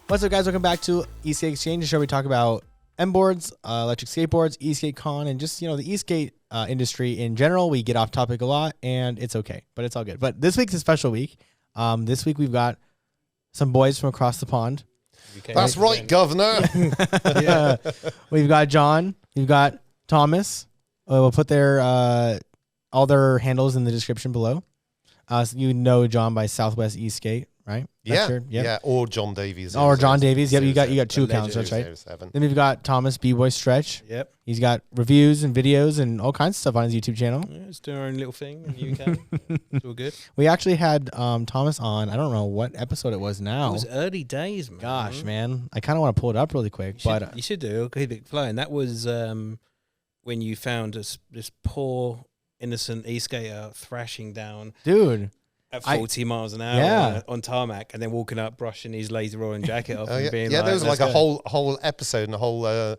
What's up, guys? Welcome back to Esk8Exchange, the show where we talk about MBoards, electric skateboards, Esk8Con, and just, the e-skate industry in general. We get off topic a lot, and it's okay, but it's all good. But this week's a special week. This week we've got some boys from across the pond. That's right, Governor. Yeah. We've got John. We've got Thomas. We'll put their all their handles in the description below. So you know John by Southwest E-Skate, right? Yeah, or John Davies. Or John Davies. Yep, you got two accounts, that's right. 07. Then we've got Thomas B-Boy Stretch. Yep. He's got reviews and videos and all kinds of stuff on his YouTube channel. Yeah, it's doing our own little thing in the UK. It's all good. We actually had Thomas on. I don't know what episode it was now. It was early days, man. Gosh, man. I kind of want to pull it up really quick. You should do. It'll keep it flowing. That was when you found this poor, innocent e-skater thrashing down. Dude. At 40 miles an hour Yeah. on tarmac, and then walking up, brushing his lazy rolling jacket off, and being there was like a "Let's whole episode and a whole, like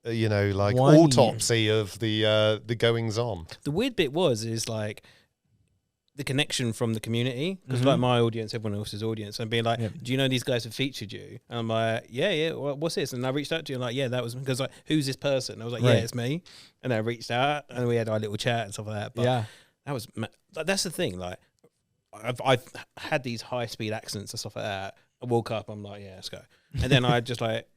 One autopsy of the goings on. go." The weird bit is like the connection from the community, because like my audience, everyone else's audience, and being like, "Do you know these guys have featured you?" And I'm like, "Yeah. What's this?" And I reached out to you, and like, "Yeah, that was," because like, "Who's this person?" I was like, "Yeah, it's me." And I reached out, and we had our little chat and stuff like that. But that was that's the thing, like. I've had these high speed accidents and stuff like that. I woke up, I'm like, yeah, let's go. And then I just like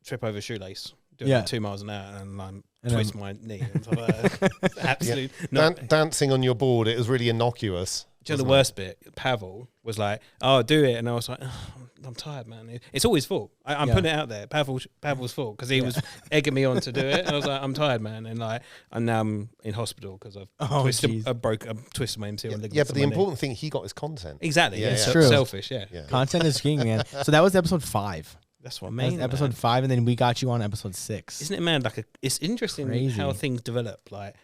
trip over a shoelace, doing like 2 miles an hour, and twist my knee and stuff like that. Absolutely. Dancing on your board, it was really innocuous. Do you know the worst bit? Pavel was like, "Oh, do it," and I was like, oh, "I'm tired, man." It's always full. I'm putting it out there. Pavel's full because he was egging me on to do it, and I was like, "I'm tired, man," and like, and now I'm in hospital because I've twisted my MCL. Yeah, but the important thing, he got his content. Exactly. It's so true. Selfish. Yeah. Content is king, man. So that was episode 5. That's what I That was mean. episode 5, and then we got you on episode 6. Isn't it, man? Like, it's interesting how things develop. Like,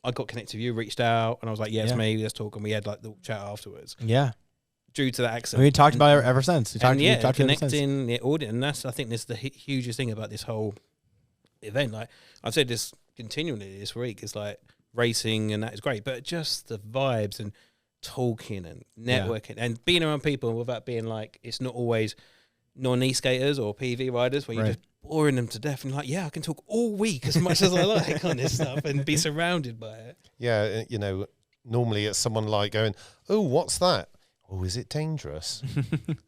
I got connected with you, reached out, and I was like, it's me, let's talk. And we had like the chat afterwards. Yeah. Due to that accident. We talked about it ever since. We talked connecting the audience. And I think that's the hugest thing about this whole event. Like, I've said this continually this week, it's like racing and that is great, but just the vibes and talking and networking and being around people without being like, it's not always non-e-skaters or PV riders where you're just boring them to death and like, I can talk all week as much as I like on this stuff and be surrounded by it. Yeah, normally it's someone like going, "Oh, what's that? Oh, is it dangerous?"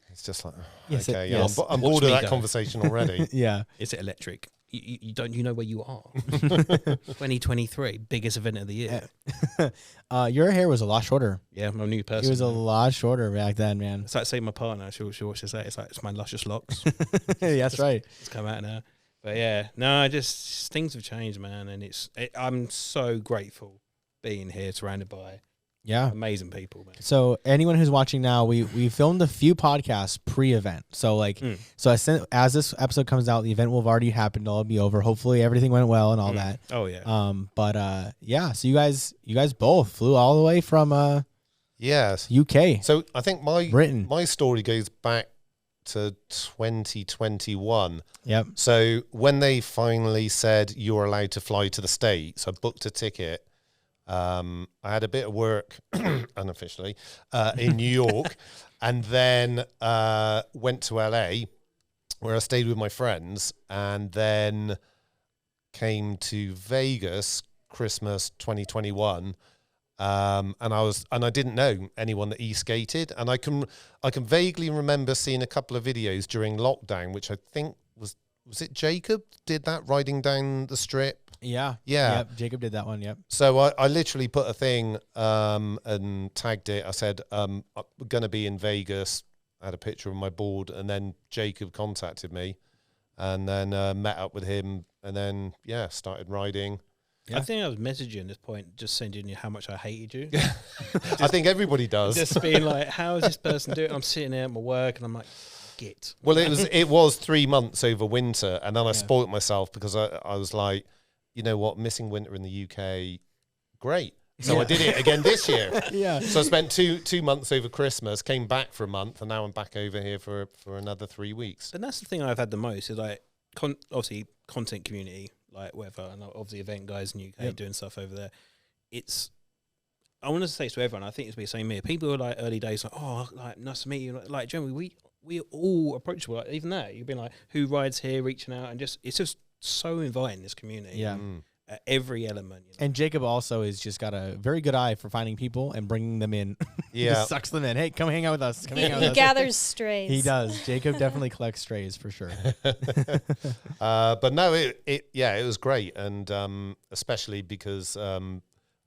It's just like, I'm bored of that conversation already. Yeah. Is it electric? You know where you are. 2023, biggest event of the year. Your hair was a lot shorter. Yeah, I'm a new person. It was a lot shorter back then, man. It's like saying my partner, she'll watch this. It's like, it's my luscious locks. That's right. It's come out now. But yeah, no, just things have changed, man. And I'm so grateful being here surrounded by amazing people, man. So anyone who's watching now, we filmed a few podcasts pre-event. So so as this episode comes out, the event will have already happened. It'll be over. Hopefully everything went well and all that. Oh yeah. So you guys both flew all the way from UK. So I think my story goes back to 2021. Yep. So when they finally said you're allowed to fly to the States, I booked a ticket. I had a bit of work unofficially in New York, and then went to LA where I stayed with my friends, and then came to Vegas Christmas 2021. And I didn't know anyone that e-skated, and I can vaguely remember seeing a couple of videos during lockdown, which I think was it Jacob did that, riding down the strip. Yeah. Yep, Jacob did that one. Yep. So I literally put a thing and tagged it. I said, I'm going to be in Vegas. I had a picture of my board, and then Jacob contacted me, and then met up with him, and then started riding. Yeah. I think I was messaging at this point, just sending you how much I hated you. I think everybody does. Just being like, how is this person doing? I'm sitting there at my work, and I'm like, git. Well, it was 3 months over winter, and then I spoilt myself because I was like, you know what, missing winter in the UK, great. So I did it again this year. So I spent two months over Christmas, came back for a month, and now I'm back over here for another 3 weeks. And that's the thing I've had the most is like, obviously content community, like whatever, and obviously event guys in the UK doing stuff over there. I want to say to everyone, I think it's be the same here. People are like early days, like, oh, like nice to meet you. Like generally, we're all approachable. Like, even that, you've been like, who rides here, reaching out, and it's just so inviting, this community. Yeah. At every element. You know? And Jacob also has just got a very good eye for finding people and bringing them in. Yeah. Just sucks them in. Hey, come hang out with us. Come hang out He with us. gathers strays. He does. Jacob definitely collects strays for sure. But no, it was great, and especially because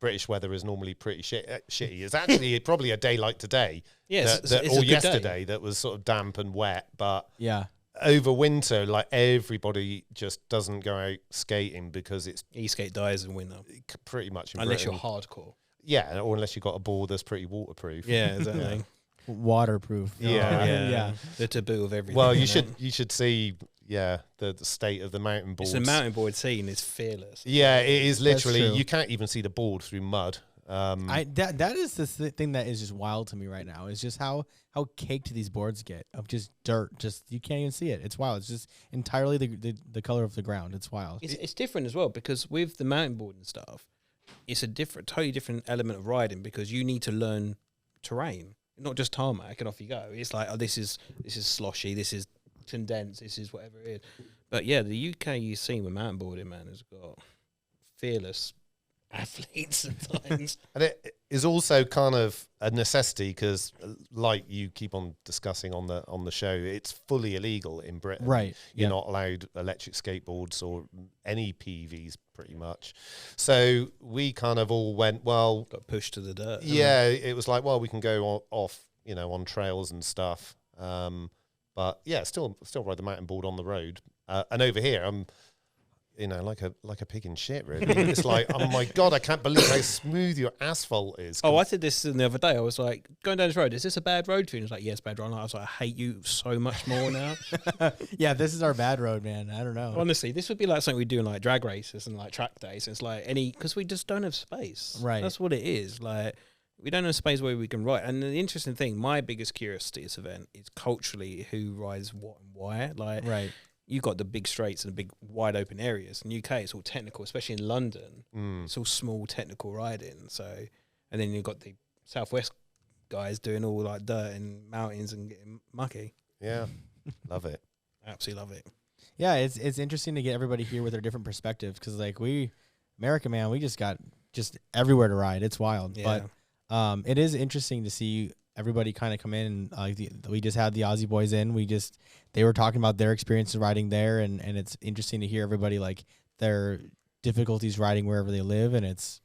British weather is normally pretty shitty. It's actually probably a day like today, Yes, or yesterday, that was sort of damp and wet. But Yeah. over winter, like everybody just doesn't go out skating because it's E-skate dies in winter. pretty much in Unless Britain. you're hardcore. Yeah, or unless you've got a board that's pretty waterproof. Yeah, exactly. Waterproof. Yeah. yeah. The taboo of everything. Well, you you know? should see the state of the mountain boards. It's the mountain board scene is fearless. Yeah, it is literally. true. You can't even see the board through mud. That is the thing that is just wild to me right now. Is just how caked these boards get of just dirt. Just you can't even see it. It's wild. It's just entirely the color of the ground. It's wild. It's different as well because with the mountain board and stuff, it's a totally different element of riding because you need to learn terrain, not just tarmac and off you go. It's like, oh, this is sloshy, this is condensed, this is whatever it is. But yeah, the UK scene with mountain boarding, man, has got fearless athletes at times. And it is also kind of a necessity because, like you keep on discussing on the show, it's fully illegal in Britain. Right. You're Yep. not allowed electric skateboards or any PVs pretty much. So we kind of all went, well, Got pushed to the dirt. yeah, it was like, well, we can go off, on trails and stuff. But yeah, still ride the mountain board on the road. And over here, I'm, like a pig in shit, really. It's like, oh my God, I can't believe how smooth your asphalt is. Oh, I said this the other day. I was like, going down this road, is this a bad road for you? And it's like, yes, bad road. I was like, I hate you so much more now. Yeah, this is our bad road, man. I don't know. Honestly, this would be like something we do in like drag races and like track days. It's like because we just don't have space. Right. That's what it is. Like, we don't have space where we can ride. And the interesting thing, my biggest curiosity at this event is culturally who rides what and why. Like, Right. you've got the big straights and the big wide open areas. In UK, it's all technical, especially in London. It's all small technical riding. So, and then you've got the Southwest guys doing all like dirt and mountains and getting mucky. Yeah, love it. Absolutely love it. Yeah, it's interesting to get everybody here with their different perspectives because like America, man, we just got just everywhere to ride. It's wild. Yeah. But it is interesting to see everybody kind of come in. We just had the Aussie boys in. They were talking about their experiences riding there, and it's interesting to hear everybody like their difficulties riding wherever they live, and it's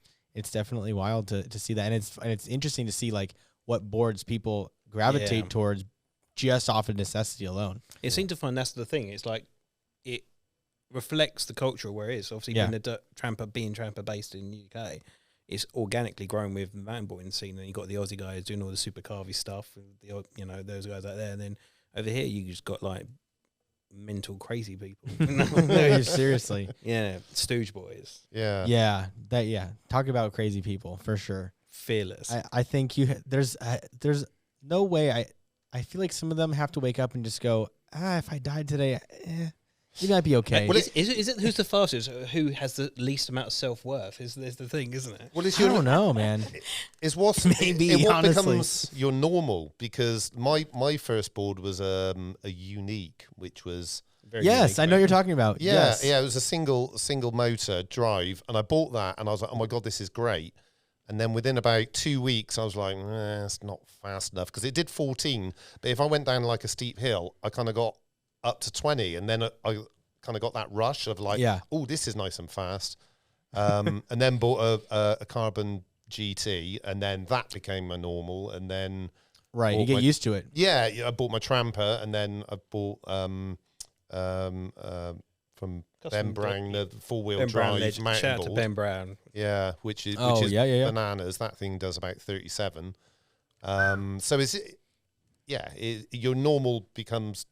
definitely wild to see that, and it's interesting to see like what boards people gravitate towards just off of necessity alone. It seemed to find that's the thing. It's like it reflects the culture where it is. Obviously, being a tramper based in the UK, it's organically grown with the mountain boarding scene. And you got the Aussie guys doing all the super carvy stuff, those guys out there. And then over here, you just got like mental crazy people. No, seriously. Yeah, stooge boys, Yeah. Talk about crazy people for sure. fearless. I think there's no way. I feel like some of them have to wake up and just go, if I died today, you might be okay. Well, is it who's the fastest? Who has the least amount of self-worth? Is the thing, isn't it? Well, it's I don't know, man. It's what Maybe, what honestly. becomes your normal, because my first board was a unique, which was Very Yes, unique, I know right? what you're talking about. Yes. it was a single motor drive, and I bought that, and I was like, oh my God, this is great. And then within about 2 weeks, I was like, it's not fast enough, because it did 14, but if I went down like a steep hill, I kind of got up to 20, and then I kind of got that rush of like, oh, this is nice and fast. And then bought a carbon GT, and then that became a normal, and then Right, you get used to it. yeah, I bought my Tramper, and then I bought from Custom Ben Brown the four-wheel Ben Brown drive legend. mountain Shout out to board. Ben Brown. Yeah, which is yeah. bananas. That thing does about 37. So your normal becomes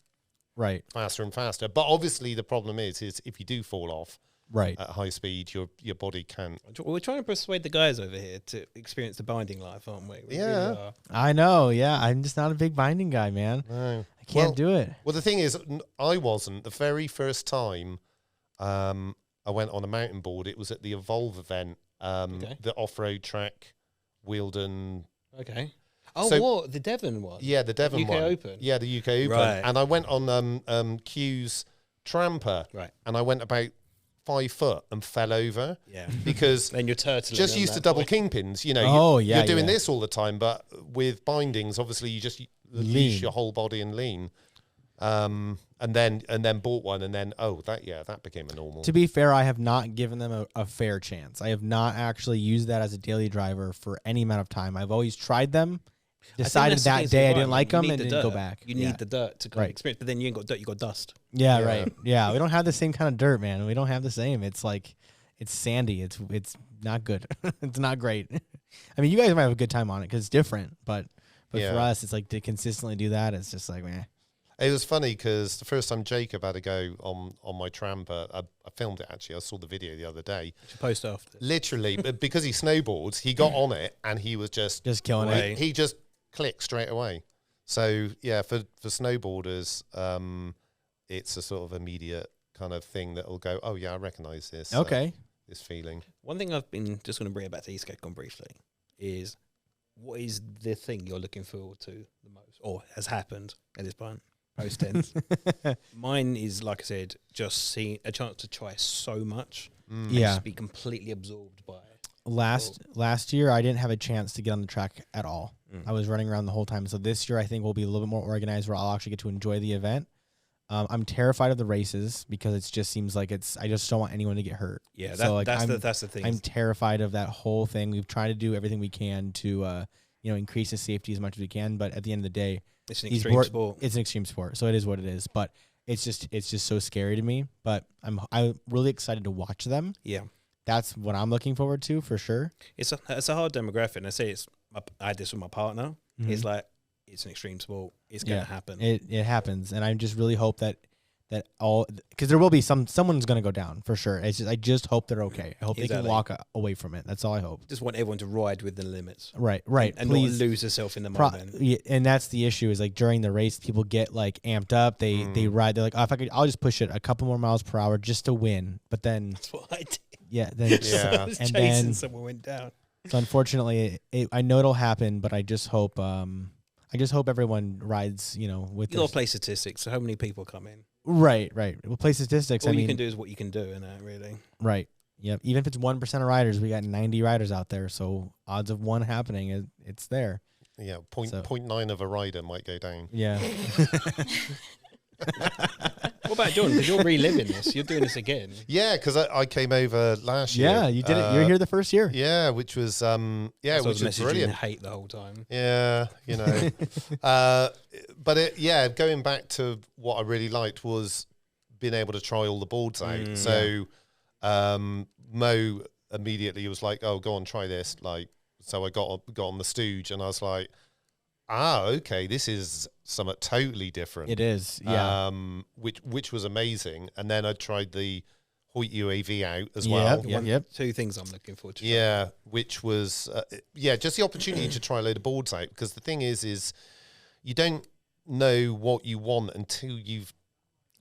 Right, faster and faster. But obviously the problem is if you do fall off right. at high speed, your body can't. We're trying to persuade the guys over here to experience the binding life, aren't we? We Yeah. really are. I know. Yeah, I'm just not a big binding guy, man. No. I can't do it. Well, the thing is, I wasn't. The very first time I went on a mountain board, it was at the Evolve event, Okay. the off-road track, Wealden. Okay. Oh, So- what? The Devon one? Yeah, the Devon UK one. Open? Yeah, the UK Open. Right. And I went on Q's Tramper. Right. And I went about 5 foot and fell over Yeah. because Then you're turtling. just on used that to double point. kingpins. You know, Oh, yeah, you're doing yeah. this all the time, but with bindings, obviously you just Lean. leash your whole body and lean. And then bought one, and then that became a normal. To be fair, I have not given them a fair chance. I have not actually used that as a daily driver for any amount of time. I've always tried them, decided that's the that thing, day I right, didn't like you them, need and the didn't go dirt. back. You Yeah. need the dirt to Right. experience, but then you ain't got dirt, you got dust. Yeah, Yeah. right. Yeah, we don't have the same kind of dirt, man. We don't have the same. It's like it's sandy. It's not good. It's not great. I mean, you guys might have a good time on it because it's different, but for Yeah. us, it's like to consistently do that. It's just like, man. It was funny because the first time Jacob had a go on my Tramper, I filmed it actually. I saw the video the other day. To post after. Literally, but because he snowboards, he got on it and he was just Killing Way. it. he just clicked straight away. So yeah, for snowboarders, it's a sort of immediate kind of thing that will go, oh yeah, I recognise this. Okay. This feeling. One thing I've been just going to bring it back to Esk8Econ briefly is what is the thing you're looking forward to the most, or has happened at this point? Post tense. Mine is, like I said, just seeing a chance to try so much. And Yeah. just be completely absorbed by it. Last year, I didn't have a chance to get on the track at all. I was running around the whole time. So this year, I think we'll be a little bit more organized where I'll actually get to enjoy the event. I'm terrified of the races because it just seems like I just don't want anyone to get hurt. Yeah, So, like, that's the thing. I'm terrified of that whole thing. We've tried to do everything we can to, increase the safety as much as we can. But at the end of the day, It's an these extreme board- sport. it's an extreme sport. So it is what it is. But it's just so scary to me. But I'm really excited to watch them. Yeah, That's what I'm looking forward to for sure. it's a hard demographic. And I say I had this with my partner. Mhm. It's like it's an extreme sport. It's gonna happen. It happens, and I just really hope that all, because there will be someone's going to go down for sure. I just hope they're okay. I hope they Exactly. can walk away from it. That's all I hope. Just want everyone to ride with the limits. Right. And Please not lose yourself in the moment. Yeah, and that's the issue is like during the race, people get like amped up. They ride. They're like, oh, if I could, I'll just push it a couple more miles per hour just to win. But then, That's what I did. yeah, then Yeah. I was and chasing then someone went down. so unfortunately, I know it'll happen. But I just hope everyone rides. With You got to play statistics. So how many people come in? right. We'll play statistics. All I mean, you can do is what you can do, and really. right. Yep. Even if it's 1% of riders, we got 90 riders out there. So odds of one happening, it's there. Yeah, 0.9 of a rider might go down. Yeah. What about John? Because you're reliving this. You're doing this again. Yeah, because I came over last year. Yeah, you did it. You're here the first year. Yeah, which was So I which was messaging brilliant. hate the whole time. Yeah, but going back to what I really liked was being able to try all the boards out. So Mo immediately was like, "Oh, go on, try this." Like, so I got on the stooge, and I was like, okay, this is something totally different. It is. Yeah. Which was amazing. And then I tried the Hoyt UAV out as well. Yep. Two things I'm looking forward to. Yeah, which was just the opportunity to try a load of boards out, because the thing is you don't know what you want until you've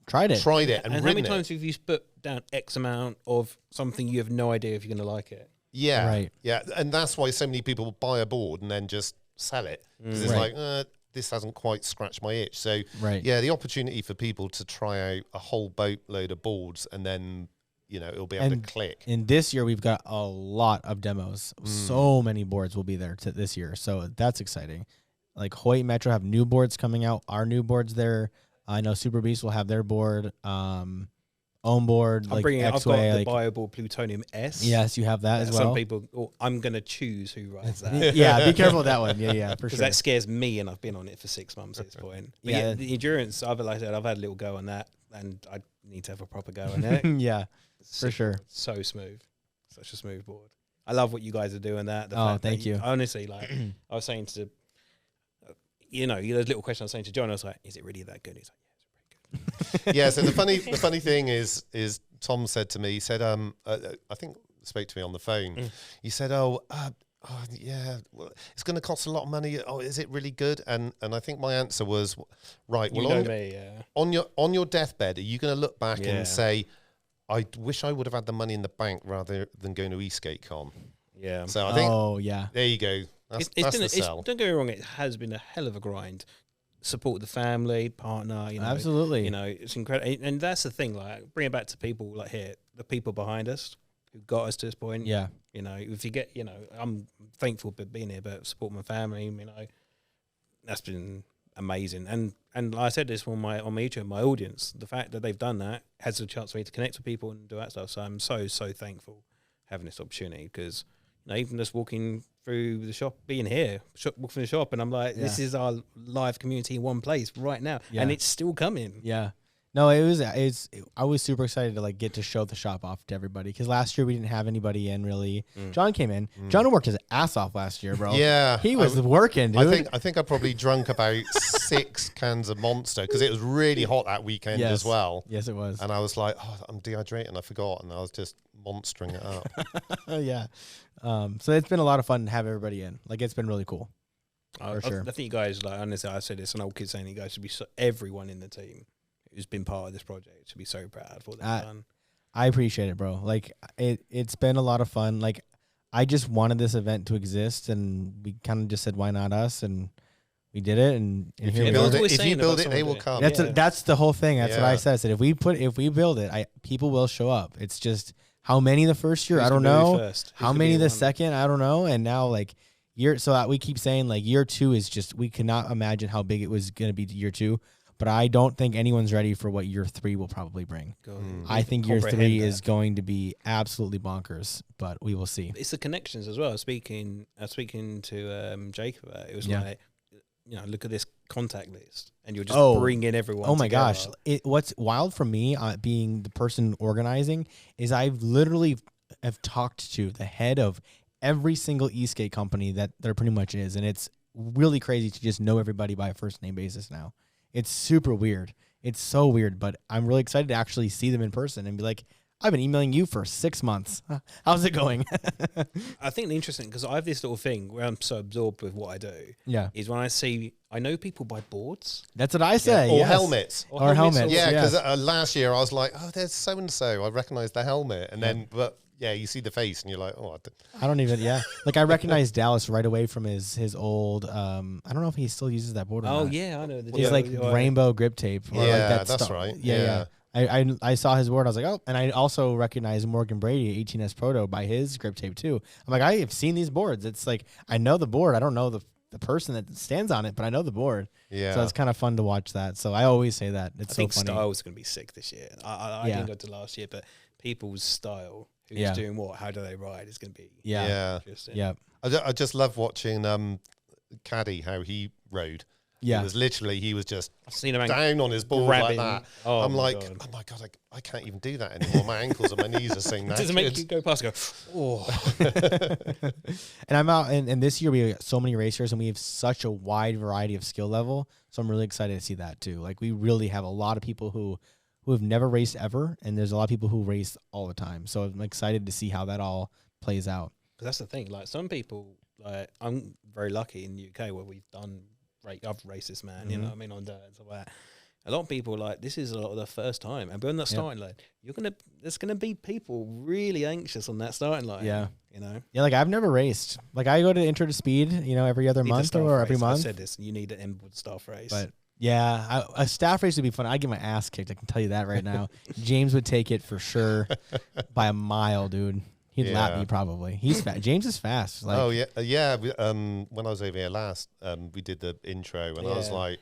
Tried it. and how many ridden times it. have you put down X amount of something you have no idea if you're going to like it? Yeah, Right. Yeah, and that's why so many people buy a board and then just sell it, because it's Right. like this hasn't quite scratched my itch. So Right. yeah, the opportunity for people to try out a whole boatload of boards and then it'll be able And- to click. And this year we've got a lot of demos. So many boards will be there this year. So that's exciting. Like Hoyt and Metro have new boards coming out. Our new boards there. I know Super Beast will have their board. Own board. I've got X-Way, the Bioable Plutonium S. Yes, you have that as well. Some people, I'm going to choose who rides that. Yeah, be careful with that one. Yeah, for Because sure. that scares me, and I've been on it for 6 months at this point. But Yeah. yeah, the endurance, like I said, I've had a little go on that, and I need to have a proper go on it. Yeah, for sure. So smooth. Such a smooth board. I love what you guys are doing that. The Oh, fact that thank you. Honestly, like, I was saying to, those little questions I was saying to John, I was like, is it really that good? He's like, yeah, it's pretty good. Yeah. So the funny thing is Tom said to me, he said, I think spoke to me on the phone. He said, yeah, well, it's going to cost a lot of money. Oh, is it really good? And I think my answer was, right. You Well, know me, yeah. on your deathbed, are you going to look back Yeah. and say, I wish I would have had the money in the bank rather than going to Esk8Con? Yeah. So I think Oh yeah. there you go. That's It's the sell. don't get me wrong, it has been a hell of a grind. Support the family, partner, Absolutely. It's incredible. And that's the thing, like, bring it back to people like here, the people behind us who got us to this point. Yeah. If you get, I'm thankful for being here, but support my family, that's been amazing. And like I said this on my YouTube, my audience, the fact that they've done that has a chance for me to connect with people and do that stuff. So I'm so thankful having this opportunity, because even just walking through the shop, being here, walking through the shop, and I'm like, this is our live community in one place right now, and it's still coming. Yeah. No, I was super excited to like get to show the shop off to everybody, because last year we didn't have anybody in really. John came in. John worked his ass off last year, bro. Yeah, he was working, dude. I think I probably drunk about 6 cans of Monster, because it was really hot that weekend as well. Yes, it was. And I was like, I'm dehydrating. I forgot, and I was just monstering it up. Yeah. So it's been a lot of fun to have everybody in. Like, it's been really cool. For sure. I think you guys, like, honestly, I said this, an old kid saying, you guys should be everyone in the team who's been part of this project should be so proud for what they've done. I appreciate it, bro. Like, it's been a lot of fun. Like, I just wanted this event to exist, and we kind of just said, why not us? And we did it. And if you build it, they will come. That's the whole thing. That's what I said. I said, if we build it, people will show up. It's just how many the first year, I don't know. How many the second, I don't know. And now, like, we keep saying, like, year 2 is just, we cannot imagine how big it was going to be year 2. But I don't think anyone's ready for what year 3 will probably bring. I think year 3 is going to be absolutely bonkers, but we will see. It's the connections as well. Speaking to Jacob, it was like, look at this contact list, and you're just bringing everyone. Oh my together. gosh! What's wild for me, being the person organizing, is I've literally have talked to the head of every single Esk8 company that there pretty much is, and it's really crazy to just know everybody by a first name basis now. It's super weird. It's so weird, but I'm really excited to actually see them in person and be like, I've been emailing you for 6 months. How's it going? I think the interesting, because I have this little thing where I'm so absorbed with what I do. Yeah. Is when I know people buy boards. That's what I say. Or helmets. Or helmets. Yeah, because last year I was like, there's so-and-so. I recognize the helmet. And then, you see the face and you're like, I don't even, Like, I recognize Dallas right away from his old, I don't know if he still uses that board or not. Oh, yeah, I know. It's like rainbow grip tape. Or like that that's stuff. right. Yeah. I saw his board. I was like, and I also recognize Morgan Brady, 18S Proto, by his grip tape too. I'm like, I have seen these boards. It's like, I know the board. I don't know the person that stands on it, but I know the board. Yeah. So it's kind of fun to watch that. So I always say that. It's so funny. I think style's going to be sick this year. I didn't go to last year, but people's style, who's doing what, how do they ride, is going to be interesting. Yeah. I just love watching Caddy, how he rode. Yeah, he was just I've seen him down on his board grabbing. like that. I'm like, oh my God, I can't even do that anymore. My ankles and my knees are saying that. Does it make you go past and go, And I'm out, and this year we have so many racers, and we have such a wide variety of skill level. So I'm really excited to see that too. Like, we really have a lot of people who have never raced ever, and there's a lot of people who race all the time. So I'm excited to see how that all plays out. Because that's the thing. Like, some people, like, I'm very lucky in the UK where we've done. I've raced this, man, you know what I mean, on dirt and stuff like that. A lot of people, like, this is a lot of their first time, and beyond that starting line, there's gonna be people really anxious on that starting line. Yeah, like, I've never raced. Like, I go to Intro to Speed, every other month or every month. I said this. You need an MBoards staff race, but a staff race would be fun. I'd get my ass kicked. I can tell you that right now. James would take it for sure by a mile, dude. He'd lap me probably. He's fast. James is fast. Like, when I was over here last, we did the intro, and I was like,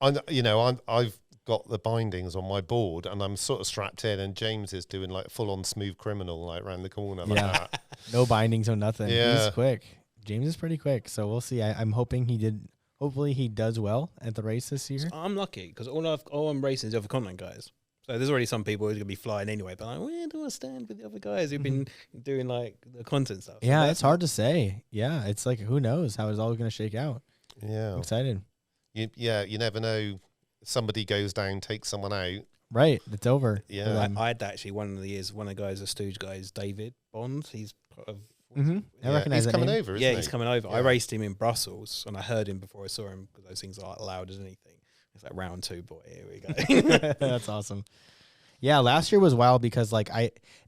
I've got the bindings on my board, and I'm sort of strapped in, and James is doing like full on smooth criminal, like around the corner, like that. No bindings, no nothing. Yeah. He's quick. James is pretty quick. So we'll see. I'm hoping hopefully he does well at the race this year. So I'm lucky because all I'm racing is the other continent guys. So there's already some people who's going to be flying anyway, but where do I stand with the other guys who've been doing like the content stuff? Yeah, it's hard to say. Yeah, it's like, who knows how it's all going to shake out. Yeah. I'm excited. You never know. Somebody goes down, takes someone out. Right, it's over. Yeah. I had actually one of the years, one of the guys, a Stooge guy, is David Bond. He's part of... I recognize he's coming over, isn't he? He's coming over. Yeah. I raced him in Brussels, and I heard him before I saw him, because those things are like loud as anything. It's like round 2, boy. Here we go. That's awesome. Yeah, last year was wild because like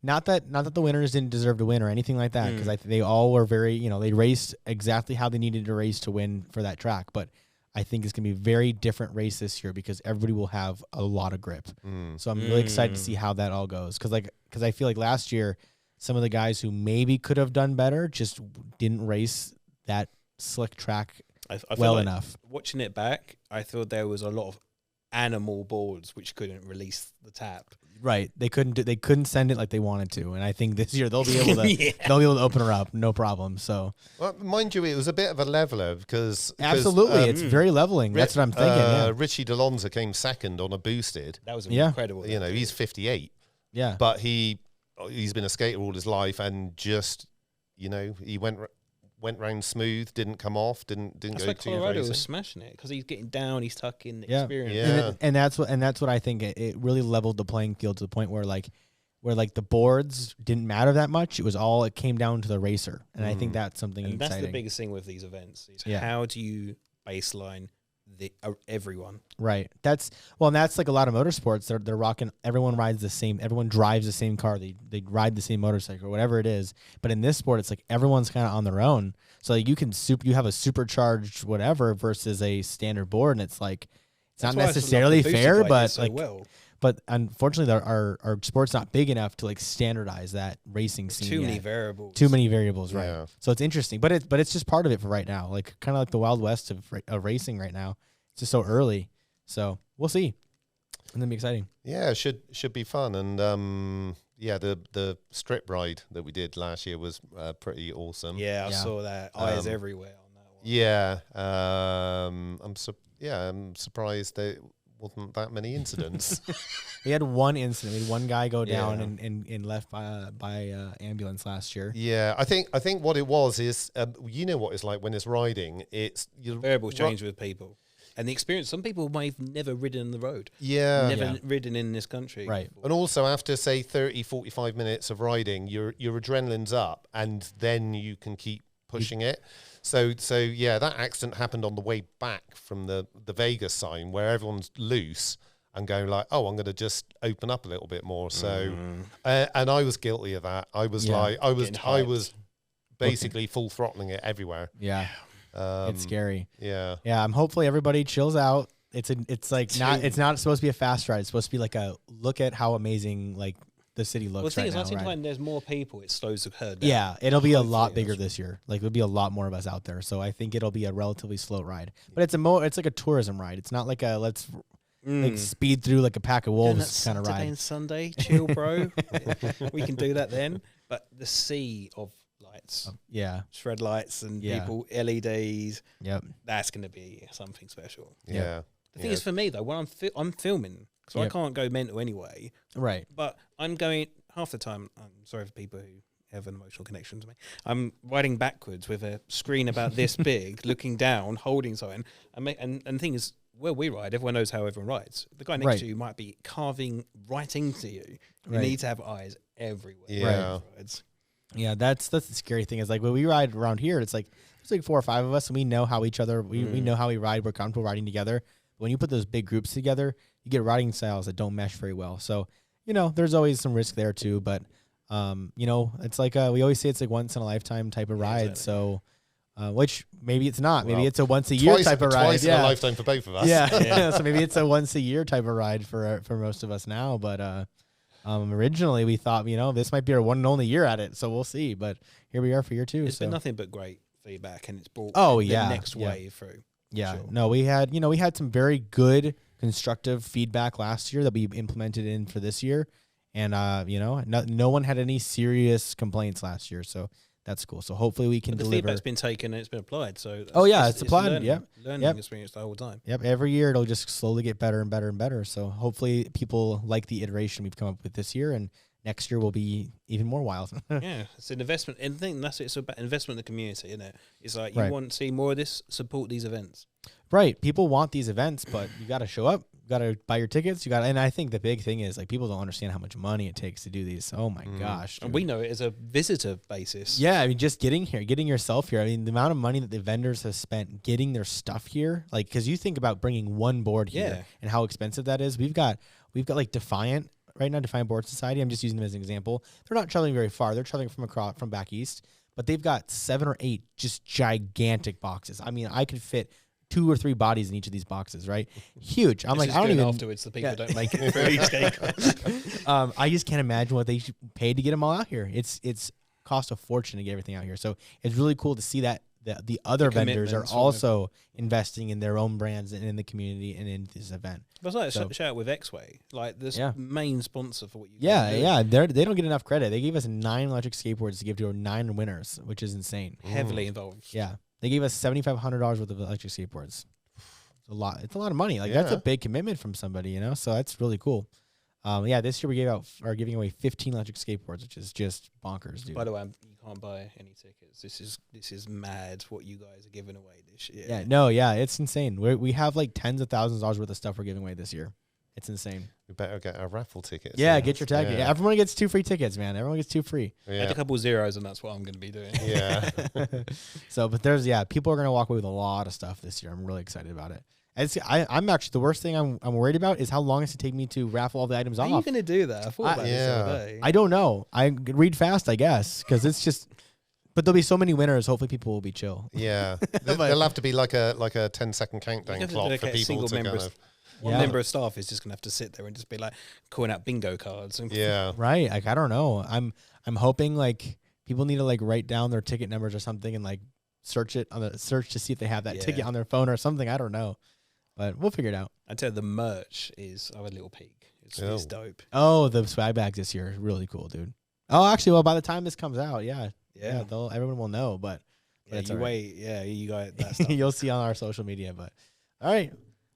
not that the winners didn't deserve to win or anything like that, because they all were very, they raced exactly how they needed to race to win for that track. But I think it's gonna be a very different race this year because everybody will have a lot of grip. So I'm really excited to see how that all goes, because I feel like last year some of the guys who maybe could have done better just didn't race that slick track I well like enough. Watching it back, I thought there was a lot of animal boards which couldn't release the tap. Right, they couldn't send it like they wanted to, and I think this year they'll be able to they'll be able to open her up, no problem. So, well, mind you, it was a bit of a leveler because absolutely, it's very leveling. That's what I'm thinking. Yeah. Richie DeLonza came second on a boosted. That was incredible. He's 58. Yeah, but he's been a skater all his life, and just he went round smooth, didn't come off, didn't That's go why too Colorado racing. was smashing it, because he's getting down, he's tucking the Yeah. experience. Yeah. and that's what I think. It really leveled the playing field to the point where the boards didn't matter that much. It came down to the racer, and I think that's something And exciting. that's the biggest thing with these events. Is Yeah. how do you baseline everyone? Right. That's like a lot of motorsports. They're rocking. Everyone rides the same. Everyone drives the same car. They ride the same motorcycle or whatever it is. But in this sport, it's like everyone's kind of on their own. So you have a supercharged whatever versus a standard board, and it's like it's not necessarily fair, but but unfortunately, our sport's not big enough to like standardize that racing scene. Too many variables. Too many variables, right? Yeah. So it's interesting, but it's just part of it for right now. Like kind of like the Wild West of racing right now. It's just so early, so we'll see. And that'll be exciting. Yeah, it should be fun. And the strip ride that we did last year was pretty awesome. Yeah, I saw that. Eyes everywhere on that one. Yeah, I'm surprised there wasn't that many incidents. We had one incident. We had one guy go down and left by ambulance last year. Yeah, I think what it was is you know what it's like when it's riding. It's Variables change with people. And the experience, some people might have never ridden the road. Yeah. Never ridden in this country. Right. And also after, say, 30, 45 minutes of riding, your adrenaline's up, and then you can keep pushing it. So yeah, that accident happened on the way back from the Vegas sign, where everyone's loose and going like, oh, I'm going to just open up a little bit more. So, and I was guilty of that. I was I was basically full throttling it everywhere. Yeah. It's scary. Yeah. Yeah. Hopefully everybody chills out. It's not supposed to be a fast ride. It's supposed to be like a look at how amazing like the city looks. Well, the thing is, now, I think right? when there's more people, it slows the herd down. Yeah, it'll be a lot bigger this year. Like there'll be a lot more of us out there. So I think it'll be a relatively slow ride. But it's like a tourism ride. It's not like a let's like speed through like a pack of wolves kind of Saturday ride. and Sunday, chill, bro. We can do that then. But the sea of lights, shred lights, and people LEDs. Yep, that's going to be something special. Yeah. The thing is, for me though, when I'm filming, so I can't go mental anyway. Right. But I'm going half the time. I'm sorry for people who have an emotional connection to me. I'm riding backwards with a screen about this big, looking down, holding something. And the thing is, where we ride, everyone knows how everyone rides. The guy next to you might be carving right into you. You need to have eyes everywhere. Yeah. Yeah, that's the scary thing is like when we ride around here, it's like there's like 4 or 5 of us and we know how each other we know how we ride. We're comfortable riding together. When you put those big groups together, you get riding styles that don't mesh very well. So, there's always some risk there too. But, it's like we always say it's like once in a lifetime type of ride. Exactly. So, which maybe it's not. Maybe it's a once a year type of ride. Twice in a lifetime for both of us. Yeah. So maybe it's a once a year type of ride for most of us now. But originally we thought, this might be our one and only year at it. So we'll see. But here we are for year 2. It's been nothing but great feedback, and it's brought the next wave through. Yeah, sure. No, we had some very good constructive feedback last year that we implemented in for this year, and no one had any serious complaints last year, so that's cool. So hopefully we can deliver. The feedback's been taken and it's been applied. So it's applied. Learning experience the whole time. Yep, every year it'll just slowly get better and better and better. So hopefully people like the iteration we've come up with this year, and next year will be even more wild. Yeah, it's an investment. And I think it's about investment in the community, isn't it? It's like you want to see more of this, support these events. Right. People want these events, but you got to show up. You got to buy your tickets. And I think the big thing is like people don't understand how much money it takes to do these. Oh my gosh. Dude. And we know it as a visitor basis. Yeah. I mean, just getting here, getting yourself here. I mean, the amount of money that the vendors have spent getting their stuff here, like, cause you think about bringing one board here and how expensive that is. We've got like Defiant right now, Defiant Board Society. I'm just using them as an example. They're not traveling very far. They're traveling from back east, but they've got 7 or 8 just gigantic boxes. I mean, I could fit 2 or 3 bodies in each of these boxes, right? Huge. I'm This like, is I don't good even. afterwards. The people don't make it for Esk8. I just can't imagine what they paid to get them all out here. It's cost a fortune to get everything out here. So it's really cool to see that the other vendors are commitments from also investing in their own brands and in the community and in this event. But it's like So- a shout out with X-Way, like this main sponsor for what you Yeah, guys do. yeah. They don't get enough credit. They gave us 9 electric skateboards to give to our 9 winners, which is insane. Heavily involved. Yeah, they gave us $7,500 worth of electric skateboards. It's a lot. It's a lot of money. Like that's a Yeah. big commitment from somebody, you know. So that's really cool. Yeah, this year we are giving away 15 electric skateboards, which is just bonkers, dude. By the way, you can't buy any tickets. This is mad what you guys are giving away this year. Yeah, it's insane. We have like tens of thousands of dollars worth of stuff we're giving away this year. It's insane. We better get our raffle tickets. Yeah, get your tag. Yeah. Yeah, everyone gets 2 free tickets, man. Everyone gets 2 free. Add a Yeah. couple zeros, and that's what I'm going to be doing. Yeah. So, but people are gonna walk away with a lot of stuff this year. I'm really excited about it. And I'm actually the worst thing I'm worried about is how long it's to take me to raffle all the items How are you off. going to do that? I thought about this the other day. I don't know. I read fast, I guess, because it's just. But there'll be so many winners. Hopefully, people will be chill. Yeah. There'll have to be like a 10-second countdown have to clock for dedicate a people single to member kind of- of. One Yeah. member of staff is just going to have to sit there and just be like calling out bingo cards. And Yeah. Right? Like I don't know. I'm hoping like people need to like write down their ticket numbers or something and like search to see if they have that Yeah. ticket on their phone or something. I don't know, but we'll figure it out. I tell you, the merch is. I had a little peek. It's Oh. dope. Oh, the swag bags this year is really cool, dude. Oh, actually, well, by the time this comes out, yeah, Yeah. everyone will know. But Yeah, it's you all right. wait. Yeah, you got that stuff. you'll see on our social media. But all right,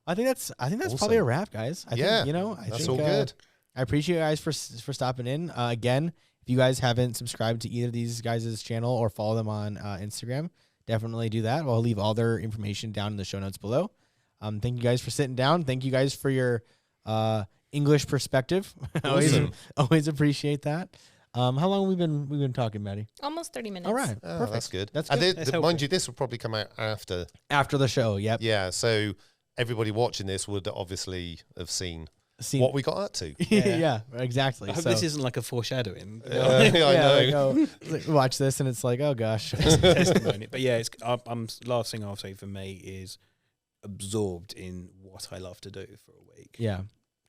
I think that's probably Awesome. a wrap, guys. I Yeah, think, That's think, all good. I appreciate you guys for stopping in. Again, if you guys haven't subscribed to either of these guys' channel or follow them on Instagram, definitely do that. I'll leave all their information down in the show notes below. Thank you guys for sitting down. Thank you guys for your English perspective. Awesome. always appreciate that. How long have we been talking, Maddie? Almost 30 minutes. All right, Oh, perfect. that's good. That's And good. That's mind helpful. you, this will probably come out after. After the show, yep. Yeah. So everybody watching this would obviously have seen what we got up to. yeah, exactly. I hope So- this isn't like a foreshadowing. I know. like, watch this, and it's like, oh gosh. testimony. But yeah, I'm last thing I'll say for me is absorbed in what I love to do for a week. Yeah.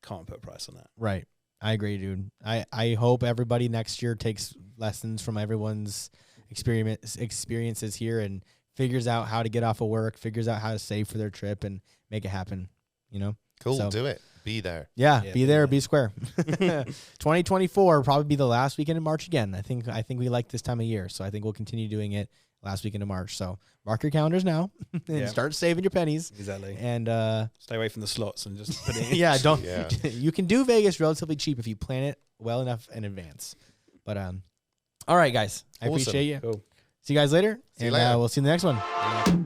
Can't put a price on that. Right. I agree, dude. I hope everybody next year takes lessons from everyone's experiences here and figures out how to get off of work, figures out how to save for their trip and make it happen, you know? Cool. So- Do it. Be there. Yeah, Yeah, be there, be square. 2024 will probably be the last weekend in March again. I think we like this time of year, so I think we'll continue doing it last weekend of March. So mark your calendars now and Yeah. start saving your pennies. Exactly. And Stay away from the slots and just put it in. yeah, don't. Yeah. You can do Vegas relatively cheap if you plan it well enough in advance. But all right, guys, I Awesome. appreciate you. Cool. See you guys later, See you and later. we'll see you in the next one.